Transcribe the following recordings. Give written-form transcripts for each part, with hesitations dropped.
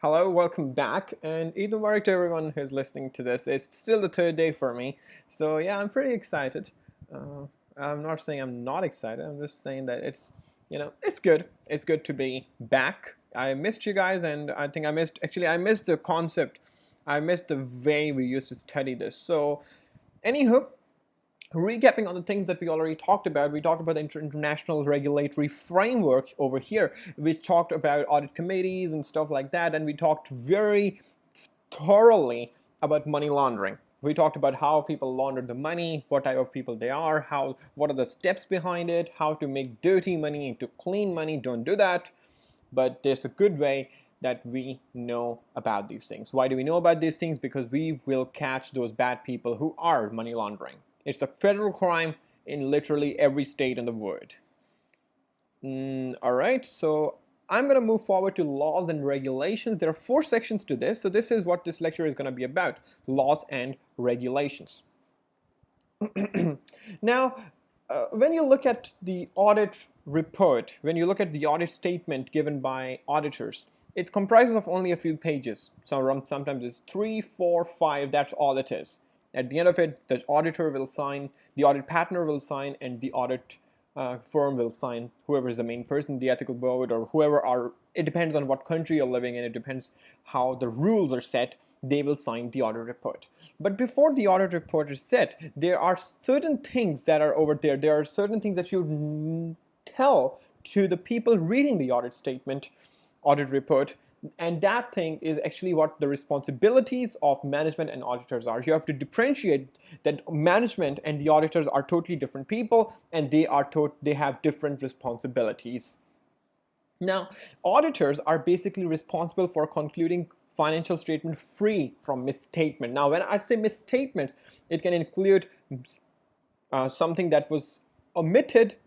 Hello, welcome back, and Eid Mubarak to everyone who's listening to this. It's still the third day for me, so yeah, I'm pretty excited. Uh, I'm not saying I'm not excited. I'm just saying that it's good. It's good to be back. I missed you guys, and I think I missed the concept. I missed the way we used to study this. So, anywho, recapping on the things that we already talked about, we talked about the international regulatory framework over here. We talked about audit committees and stuff like that, and we talked very thoroughly about money laundering. We talked about how people launder the money, what type of people they are, what are the steps behind it, how to make dirty money into clean money. Don't do that. But there's a good way that we know about these things. Why do we know about these things? Because we will catch those bad people who are money laundering. It's a federal crime in literally every state in the world. All right, so I'm going to move forward to laws and regulations. There are 4 sections to this, so this is what this lecture is going to be about: laws and regulations. Now, when you look at the audit report, when you look at the audit statement given by auditors, it comprises of only a few pages. Sometimes it's 3, 4, 5, that's all it is. At the end of it, the auditor will sign, the audit partner will sign, and the audit firm will sign, whoever is the main person, the ethical board, or whoever are, it depends on what country you're living in, it depends how the rules are set, they will sign the audit report. But before the audit report is set, there are certain things that are over there. There are certain things that you tell to the people reading the audit statement, audit report, and that thing is actually what the responsibilities of management and auditors are. You have to differentiate that management and the auditors are totally different people, and they have different responsibilities. Now, auditors are basically responsible for concluding financial statement free from misstatement. Now, when I say misstatements, it can include something that was omitted,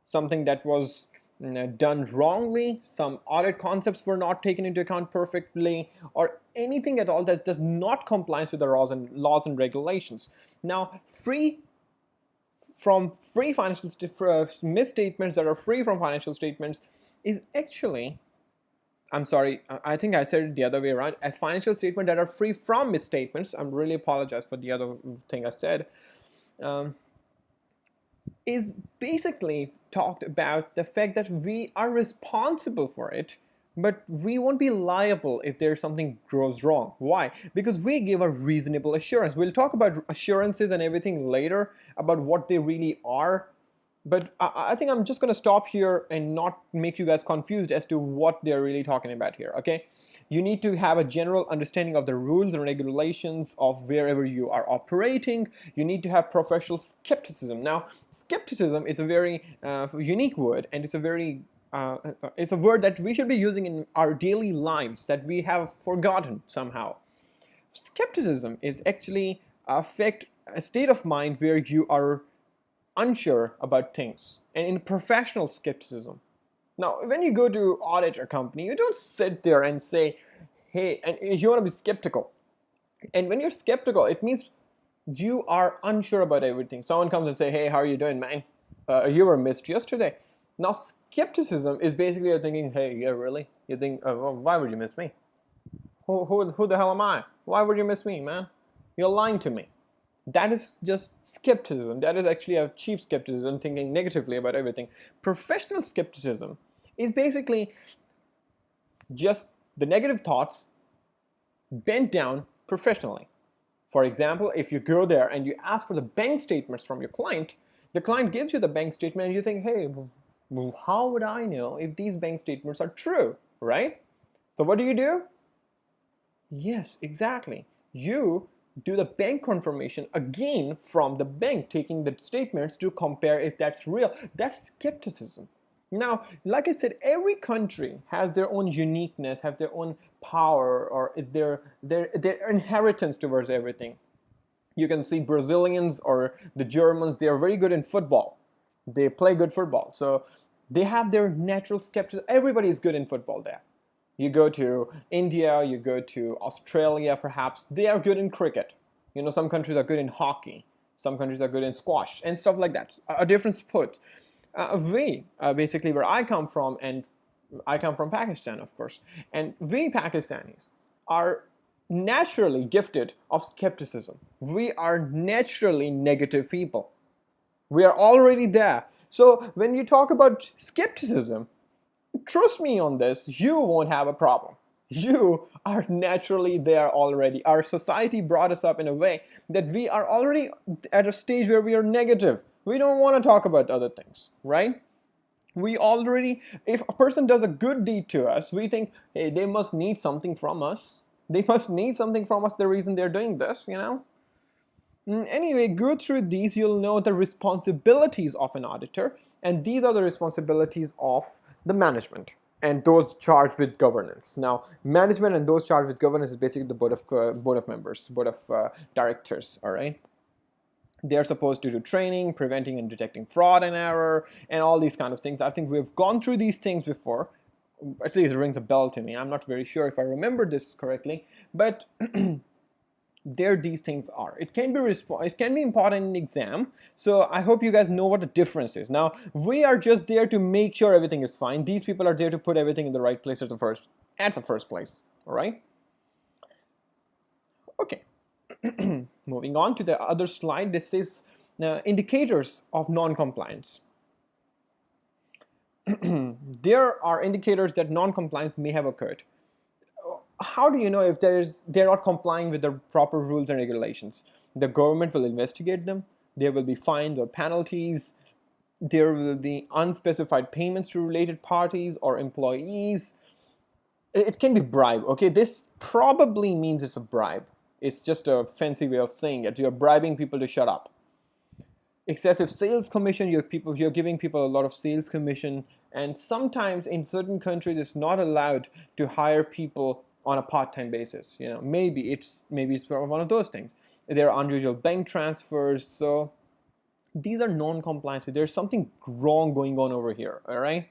something that was done wrongly, some audit concepts were not taken into account perfectly, or anything at all that does not comply with the laws and regulations. Now, misstatements that are free from financial statements is actually, I'm sorry, I think I said it the other way around. A financial statement that are free from misstatements, I'm really apologize for the other thing I said, is basically talked about the fact that we are responsible for it, but we won't be liable if there's something goes wrong. Why? Because we give a reasonable assurance. We'll talk about assurances and everything later, about what they really are, but I think I'm just going to stop here and not make you guys confused as to what they're really talking about here, okay? You need to have a general understanding of the rules and regulations of wherever you are operating. You need to have professional skepticism. Now, skepticism is a very unique word, and it's a word that we should be using in our daily lives that we have forgotten somehow. Skepticism is actually a state of mind where you are unsure about things, and in professional skepticism. Now, when you go to audit a company, you don't sit there and say, hey, and you want to be skeptical. And when you're skeptical, it means you are unsure about everything. Someone comes and say, hey, how are you doing, man? You were missed yesterday. Now, skepticism is basically you're thinking, hey, yeah, really? You think, well, why would you miss me? Who the hell am I? Why would you miss me, man? You're lying to me. That is just skepticism. That is actually a cheap skepticism, thinking negatively about everything. Professional skepticism is basically just the negative thoughts bent down professionally. For example, if you go there and you ask for the bank statements from your client, the client gives you the bank statement and you think, hey, well, how would I know if these bank statements are true, right? So what do? Yes, exactly. You do the bank confirmation again from the bank, taking the statements to compare if that's real. That's skepticism. Now, like I said, every country has their own uniqueness, have their own power, or their inheritance towards everything. You can see Brazilians or the Germans, they are very good in football. They play good football. So they have their natural skepticism. Everybody is good in football there. You go to India, you go to Australia perhaps, they are good in cricket. You know, some countries are good in hockey, some countries are good in squash and stuff like that, different sports. Basically where I come from, and I come from Pakistan, of course, and we Pakistanis are naturally gifted of skepticism. We are naturally negative people. We are already there. So when you talk about skepticism, trust me on this, you won't have a problem. You are naturally there already. Our society brought us up in a way that we are already at a stage where we are negative. We don't want to talk about other things, right? We already, if a person does a good deed to us, we think, hey, they must need something from us. They must need something from us, the reason they're doing this, you know? Anyway, go through these, you'll know the responsibilities of an auditor, and these are the responsibilities of the management and those charged with governance. Now, management and those charged with governance is basically the board of members, board of directors, all right? They're supposed to do training, preventing and detecting fraud and error, and all these kind of things. I think we've gone through these things before. At least it rings a bell to me. I'm not very sure if I remember this correctly, but there these things are. It can be important in exam. So I hope you guys know what the difference is. Now, we are just there to make sure everything is fine. These people are there to put everything in the right place at the first place. All right? Okay. Moving on to the other slide, this is indicators of non-compliance. There are indicators that non-compliance may have occurred. How do you know if they're not complying with the proper rules and regulations? The government will investigate them. There will be fines or penalties. There will be unspecified payments to related parties or employees. It can be bribe. Okay, this probably means it's a bribe. It's just a fancy way of saying it. You're bribing people to shut up. Excessive sales commission, you're giving people a lot of sales commission, and sometimes in certain countries it's not allowed to hire people on a part-time basis. You know, maybe it's one of those things. There are unusual bank transfers, so these are non-compliance. There's something wrong going on over here. All right.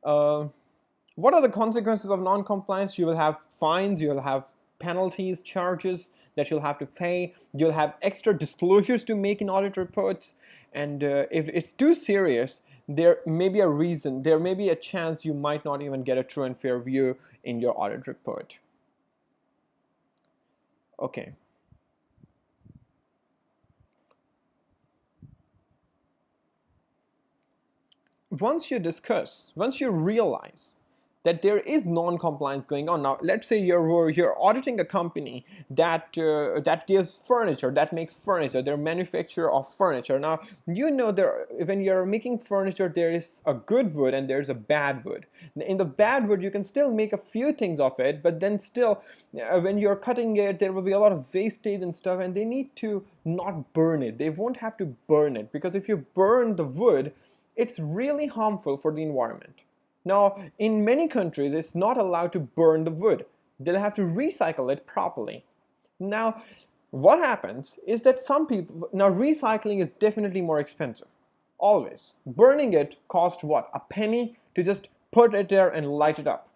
What are the consequences of non-compliance? You will have fines, you will have penalties, charges that you'll have to pay. You'll have extra disclosures to make in audit reports. And if it's too serious, there may be a chance you might not even get a true and fair view in your audit report. Okay. Once you realize that there is non-compliance going on. Now, let's say you're auditing a company that gives furniture, that makes furniture, they're manufacturer of furniture. Now, you know when you're making furniture, there is a good wood and there's a bad wood. In the bad wood, you can still make a few things of it, but then still, when you're cutting it, there will be a lot of wastage and stuff, and they need to not burn it. They won't have to burn it, because if you burn the wood, it's really harmful for the environment. Now, in many countries, it's not allowed to burn the wood. They'll have to recycle it properly. Now, what happens is that recycling is definitely more expensive. Always. Burning it costs what? A penny to just put it there and light it up.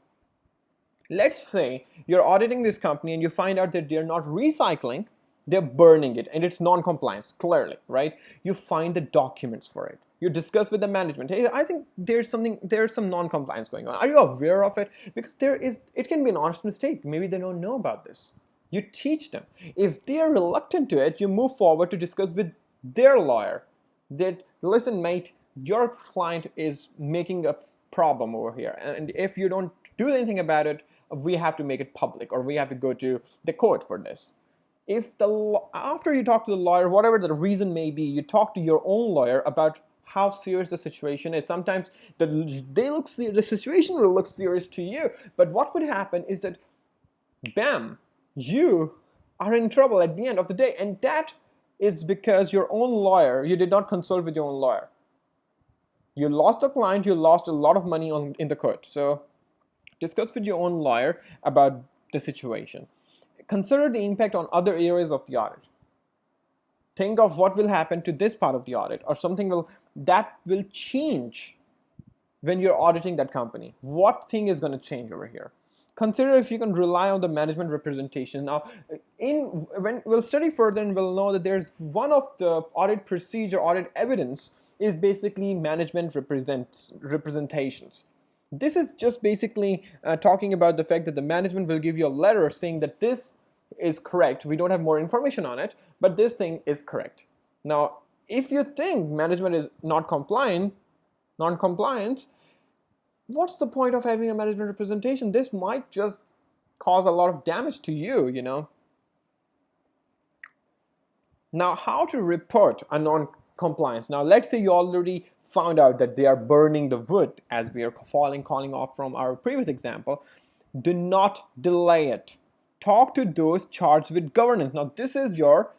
Let's say you're auditing this company and you find out that they're not recycling, they're burning it, and it's non-compliance, clearly, right? You find the documents for it. You discuss with the management, hey, I think there's some non-compliance going on. Are you aware of it? Because it can be an honest mistake. Maybe they don't know about this. You teach them. If they are reluctant to it, you move forward to discuss with their lawyer that, listen, mate, your client is making a problem over here. And if you don't do anything about it, we have to make it public, or we have to go to the court for this. After you talk to the lawyer, whatever the reason may be, you talk to your own lawyer about how serious the situation is. Sometimes the situation will look serious to you, but what would happen is that, bam, you are in trouble at the end of the day, and that is because you did not consult with your own lawyer. You lost the client, you lost a lot of money in the court. So discuss with your own lawyer about the situation. Consider the impact on other areas of the audit. Think of what will happen to this part of the audit, or something that will change when you're auditing that company. What thing is going to change over here? Consider if you can rely on the management representation. Now, when we'll study further, and we'll know that there's one of the audit procedure, audit evidence is basically management representations. This is just basically talking about the fact that the management will give you a letter saying that this is correct. We don't have more information on it, but this thing is correct. Now, if you think management is not compliant, non-compliance, what's the point of having a management representation? This might just cause a lot of damage to you, you know. Now, how to report a non-compliance? Now, let's say you already found out that they are burning the wood, as we are calling off from our previous example. Do not delay it. Talk to those charged with governance. Now, this is your,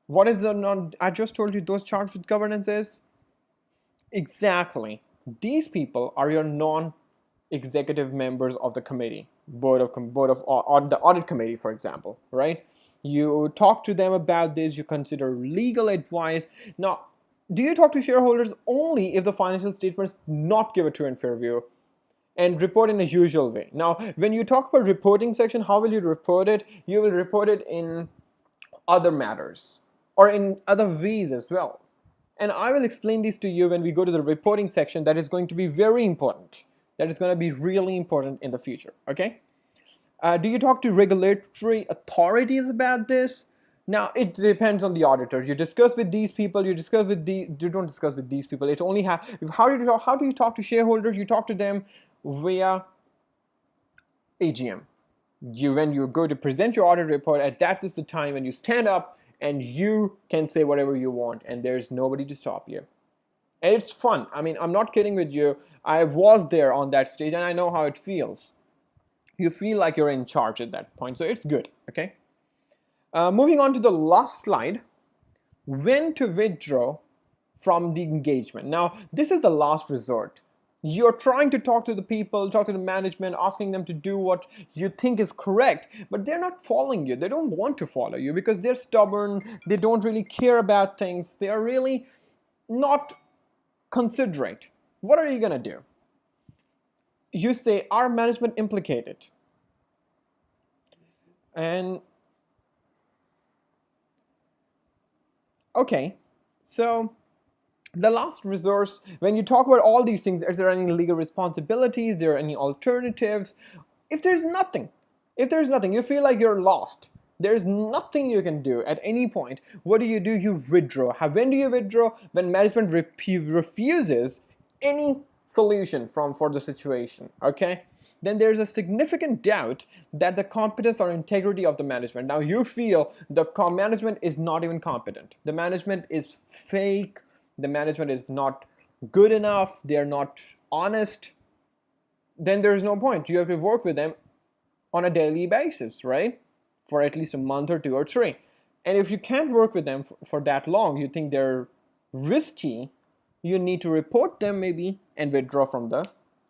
what is the non, I just told you those charged with governance is? Exactly. These people are your non-executive members of the committee, the audit committee, for example, right? You talk to them about this, you consider legal advice. Now, do you talk to shareholders only if the financial statements not give a true and fair view and report in a usual way? Now, when you talk about reporting section, how will you report it? You will report it in other matters or in other ways as well. And I will explain these to you when we go to the reporting section. That is going to be very important. That is going to be really important in the future, okay? Do you talk to regulatory authorities about this? Now, it depends on the auditors. You discuss with these people, you don't discuss with these people. It only how do you talk to shareholders? You talk to them via AGM. When you go to present your audit report, that is the time when you stand up and you can say whatever you want and there's nobody to stop you. And it's fun. I mean, I'm not kidding with you. I was there on that stage and I know how it feels. You feel like you're in charge at that point, so it's good, okay? Moving on to the last slide, when to withdraw from the engagement. Now, this is the last resort. You're trying to talk to the people, talk to the management, asking them to do what you think is correct, but they're not following you. They don't want to follow you because they're stubborn, they don't really care about things, they are really not considerate. What are you gonna do? You say, are management implicated? And okay, so the last resource, when you talk about all these things, is there any legal responsibilities? Is there any alternatives? If there's nothing, you feel like you're lost, there's nothing you can do at any point, what do? You withdraw. When do you withdraw? When management refuses any solution for the situation, okay? Then there's a significant doubt that the competence or integrity of the management. Now you feel the management is not even competent. The management is fake. The management is not good enough. They're not honest. Then there's no point. You have to work with them on a daily basis, right? For at least a month or 2 or 3. And if you can't work with them for that long, you think they're risky, you need to report them maybe and withdraw from the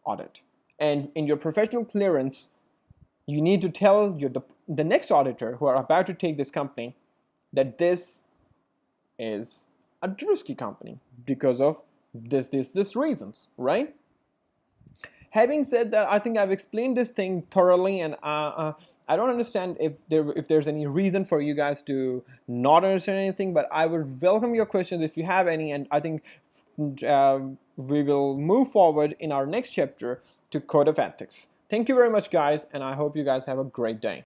audit. And in your professional clearance, you need to tell the next auditor who are about to take this company that this is a risky company because of this reasons, right? Having said that, I think I've explained this thing thoroughly, and I don't understand if there's any reason for you guys to not understand anything, but I would welcome your questions if you have any, and I think we will move forward in our next chapter to Code of Ethics. Thank you very much, guys, and I hope you guys have a great day.